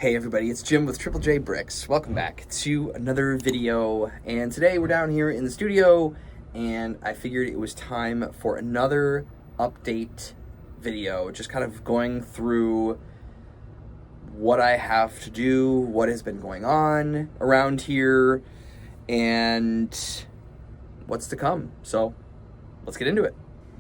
Hey everybody, it's Jim with Triple J Bricks. Welcome back to another video, and today we're down here in the studio and I figured it was time for another update video, just kind of going through what I have to do, what has been going on around here, and what's to come. So let's get into it.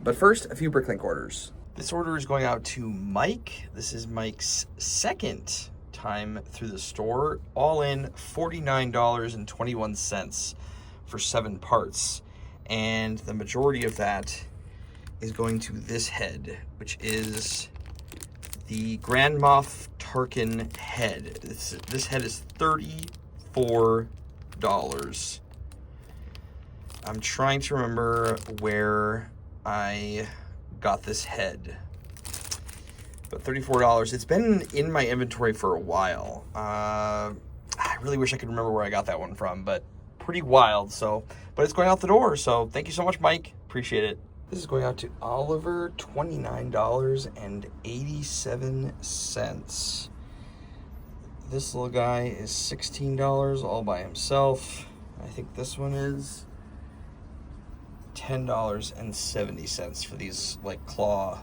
But first, a few bricklink orders. This order is going out to Mike. This is Mike's second time through the store, all in $49.21 for 7 parts, and the majority of that is going to this head, which is the Grand Moff Tarkin head. This head is $34. I'm trying to remember where I got this head, but $34. It's been in my inventory for a while. I really wish I could remember where I got that one from, but pretty wild. But it's going out the door, so thank you so much, Mike. Appreciate it. This is going out to Oliver, $29.87. This little guy is $16 all by himself. I think this one is $10.70 for these like claw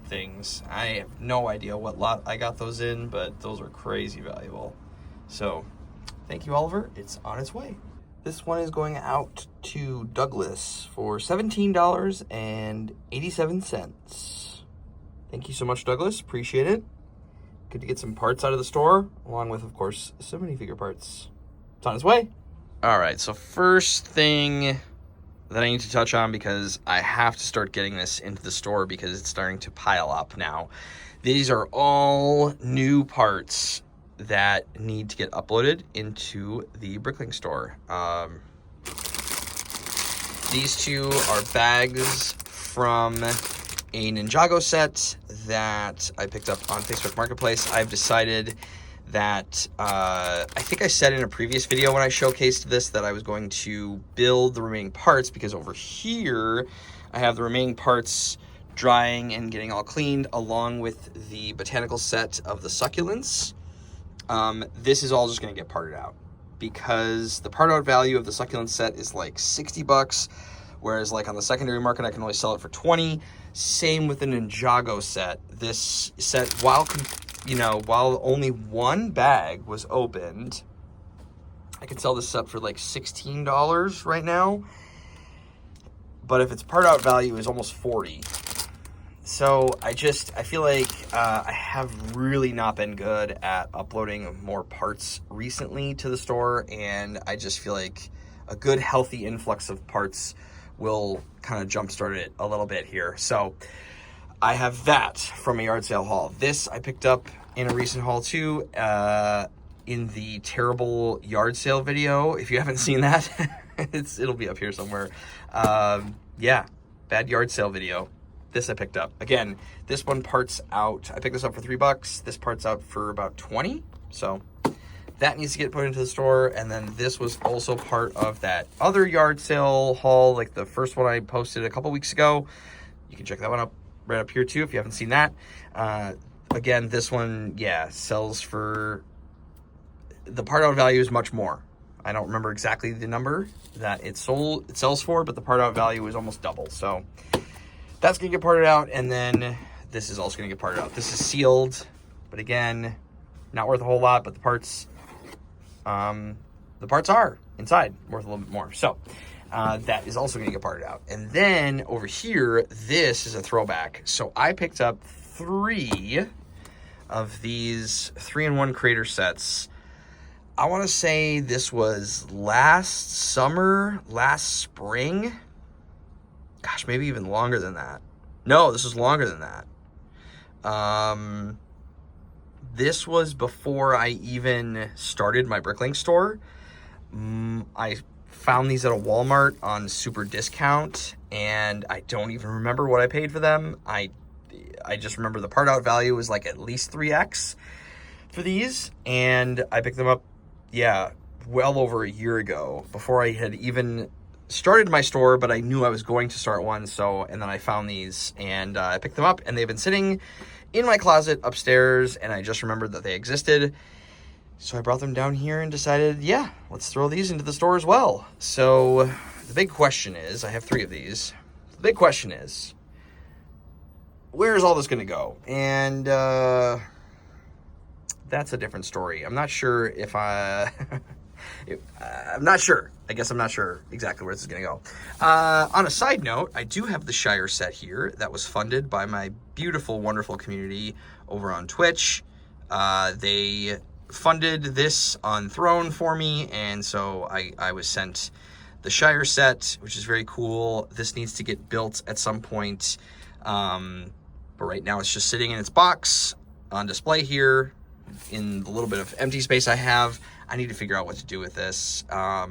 things. I have no idea what lot I got those in, but those are crazy valuable. So thank you, Oliver. It's on its way. This one is going out to Douglas for $17.87. Thank you so much, Douglas. Appreciate it. Good to get some parts out of the store, along with, of course, so many figure parts. It's on its way. All right, so first thing that I need to touch on, because I have to start getting this into the store because it's starting to pile up now. These are all new parts that need to get uploaded into the bricklink store. These two are bags from a Ninjago set that I picked up on Facebook Marketplace. I've decided that I think I said in a previous video when I showcased this that I was going to build the remaining parts, because over here I have the remaining parts drying and getting all cleaned, along with the botanical set of the succulents. This is all just going to get parted out, because the part out value of the succulent set is like 60 bucks, whereas like on the secondary market I can only sell it for 20. Same with the Ninjago set. This set, while only one bag was opened, I could sell this set for like $16 right now. But if its part out value is almost 40. So I feel like I have really not been good at uploading more parts recently to the store, and I just feel like a good healthy influx of parts will kind of jumpstart it a little bit here. So I have that from a yard sale haul. This I picked up in a recent haul too, in the terrible yard sale video. If you haven't seen that, it'll be up here somewhere. Yeah, bad yard sale video. This I picked up. Again, this one parts out. I picked this up for $3. This parts out for about 20. So that needs to get put into the store. And then this was also part of that other yard sale haul, like the first one I posted a couple weeks ago. You can check that one up right up here too if you haven't seen that. Again, this one, yeah, sells for, the part out value is much more. I don't remember exactly the number that it sells for, but the part out value is almost double. So that's gonna get parted out, and then this is also gonna get parted out. This is sealed, but again, not worth a whole lot, but the parts are inside worth a little bit more. So that is also gonna get parted out. And then over here, this is a throwback. So I picked up 3 of these 3-in-1 creator sets. I wanna say this was last spring. Gosh, maybe even longer than that. No, this was longer than that. This was before I even started my bricklink store. I found these at a Walmart on super discount, and I don't even remember what I paid for them. I just remember the part out value was like at least 3x for these, and I picked them up, yeah, well over a year ago, before I had even started my store, but I knew I was going to start one. And then I found these, and I picked them up, and they've been sitting in my closet upstairs, and I just remembered that they existed. So I brought them down here and decided, yeah, let's throw these into the store as well. So the big question is, I have 3 of these. The big question is, where is all this going to go? And that's a different story. I'm not sure if I'm not sure. I guess I'm not sure exactly where this is going to go. On a side note, I do have the Shire set here that was funded by my beautiful, wonderful community over on Twitch. They funded this on Throne for me, and so I was sent the Shire set, which is very cool. This needs to get built at some point, but right now it's just sitting in its box on display here in the little bit of empty space I have. I need to figure out what to do with this. I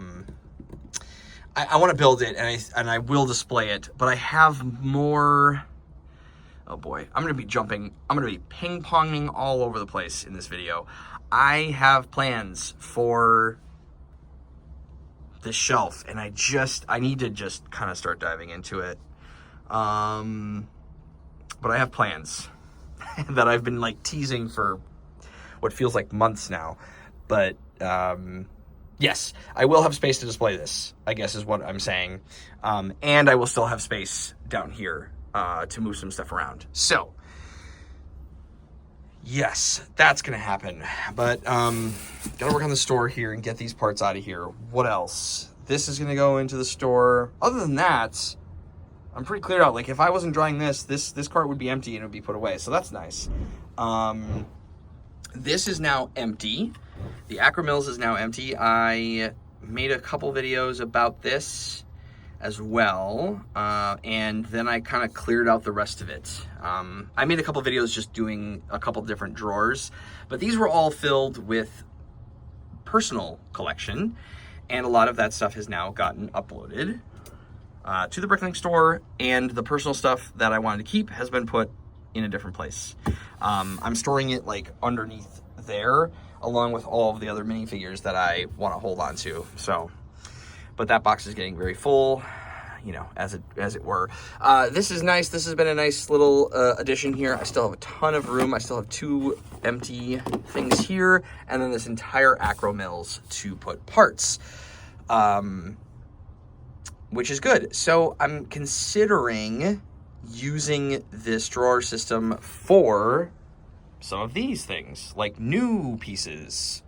want to build it, and I will display it, but I have more. Oh boy, I'm going to be jumping. I'm going to be ping-ponging all over the place in this video. I have plans for this shelf, and I need to just kind of start diving into it. But I have plans that I've been like teasing for what feels like months now. But yes, I will have space to display this, I guess is what I'm saying. And I will still have space down here to move some stuff around. So yes, that's gonna happen. But gotta work on the store here and get these parts out of here. What else? This is gonna go into the store. Other than that, I'm pretty cleared out. Like if I wasn't drawing this cart would be empty and it would be put away. So that's nice. This is now empty. The Acromills is now empty. I made a couple videos about this as well, and then I kind of cleared out the rest of it. I made a couple videos just doing a couple different drawers, but these were all filled with personal collection, and a lot of that stuff has now gotten uploaded to the Bricklink store, and the personal stuff that I wanted to keep has been put in a different place. I'm storing it like underneath there, along with all of the other minifigures that I want to hold on to. So, but that box is getting very full, you know, as it were. This is nice. This has been a nice little addition here. I still have a ton of room. I still have 2 empty things here, and then this entire Acromills to put parts, which is good. So I'm considering using this drawer system for some of these things, like new pieces.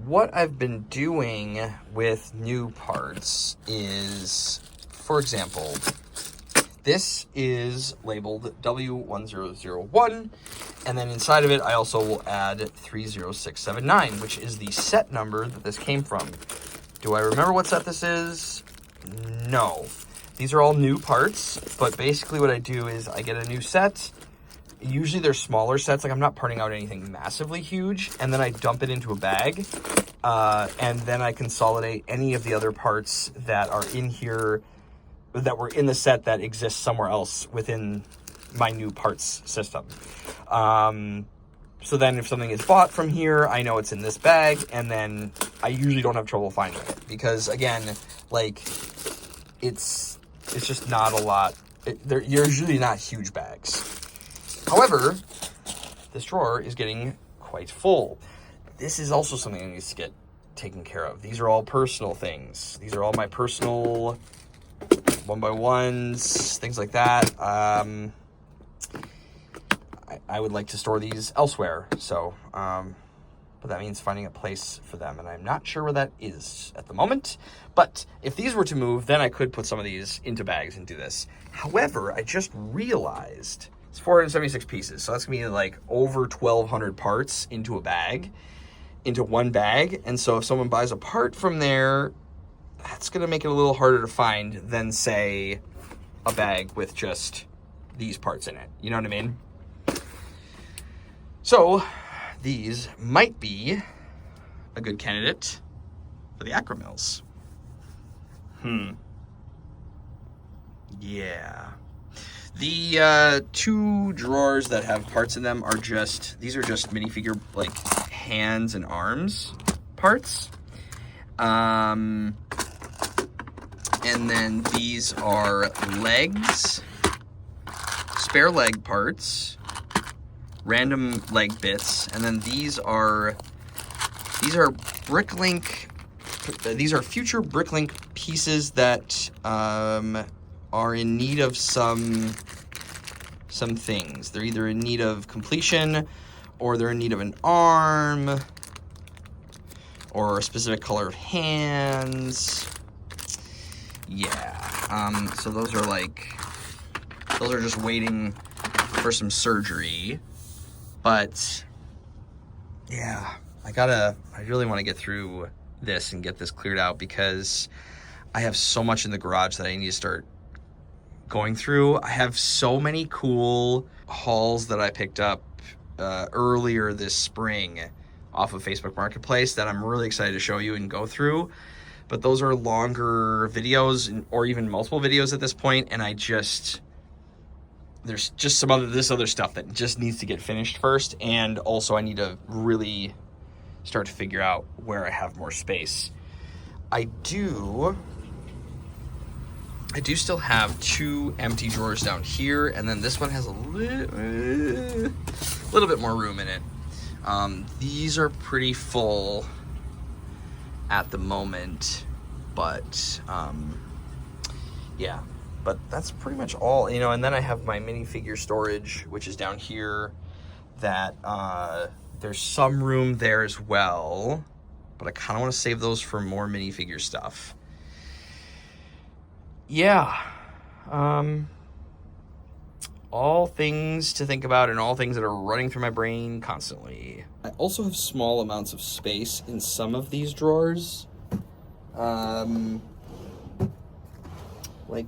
What I've been doing with new parts is, for example, this is labeled W1001, and then inside of it I also will add 30679, which is the set number that this came from. Do I remember what set this is? No. These are all new parts, but basically what I do is I get a new set. Usually they're smaller sets, like I'm not parting out anything massively huge, and then I dump it into a bag, and then I consolidate any of the other parts that are in here, that were in the set that exist somewhere else within my new parts system. So then if something is bought from here, I know it's in this bag, and then I usually don't have trouble finding it, because again, like, it's just not a lot. They're usually not huge bags. However, this drawer is getting quite full. This is also something that needs to get taken care of. These are all personal things. These are all my personal 1x1s, things like that. I would like to store these elsewhere, so, but that means finding a place for them, and I'm not sure where that is at the moment. But if these were to move, then I could put some of these into bags and do this. However, I just realized it's 476 pieces, so that's gonna be like over 1,200 parts into a bag, into one bag. And so if someone buys a part from there, that's gonna make it a little harder to find than, say, a bag with just these parts in it. You know what I mean? So these might be a good candidate for the Acromills. Yeah. The 2 drawers that have parts in them are these are just minifigure, like, hands and arms parts. And then these are legs, spare leg parts, random leg bits, and then these are These are bricklink. These are future bricklink pieces that are in need of some things. They're either in need of completion, or they're in need of an arm, or a specific color of hands. Yeah. So those are just waiting for some surgery. But yeah, I really want to get through this and get this cleared out, because I have so much in the garage that I need to start going through. I have so many cool hauls that I picked up earlier this spring off of Facebook Marketplace that I'm really excited to show you and go through. But those are longer videos, or even multiple videos at this point, and there's just this other stuff that just needs to get finished first, and also I need to really start to figure out where I have more space. I do still have 2 empty drawers down here, and then this one has a little bit more room in it. These are pretty full at the moment, but yeah, but that's pretty much all, and then I have my minifigure storage, which is down here, that there's some room there as well, but I kind of want to save those for more minifigure stuff. Yeah. All things to think about, and all things that are running through my brain constantly. I also have small amounts of space in some of these drawers. Like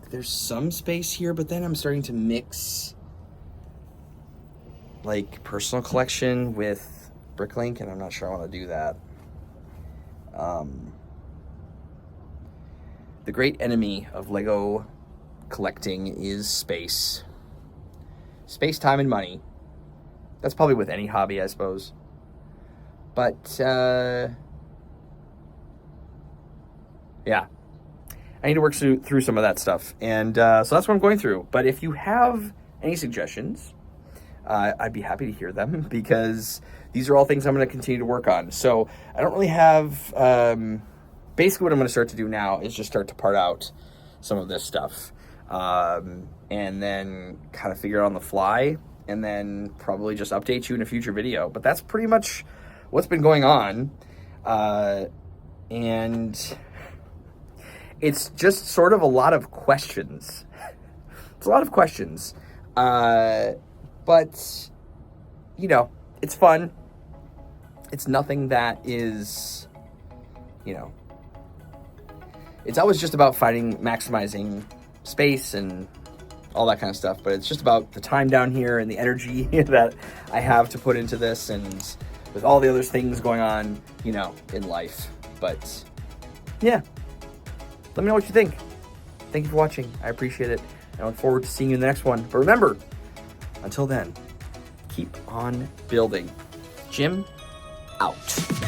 there's some space here, but then I'm starting to mix like personal collection with bricklink, and I'm not sure I want to do that. The great enemy of Lego collecting is space. Space, time, and money. That's probably with any hobby, I suppose. But, yeah. I need to work through some of that stuff. And so that's what I'm going through. But if you have any suggestions, I'd be happy to hear them, because these are all things I'm going to continue to work on. So I don't really have... basically what I'm going to start to do now is just start to part out some of this stuff. And then kind of figure it out on the fly, and then probably just update you in a future video. But that's pretty much what's been going on. And it's just sort of a lot of questions. It's a lot of questions. But, it's fun. It's nothing that is, it's always just about maximizing space and all that kind of stuff, but it's just about the time down here and the energy that I have to put into this, and with all the other things going on, in life. But yeah, let me know what you think. Thank you for watching. I appreciate it. I look forward to seeing you in the next one. But remember, until then, keep on building. Jim, out.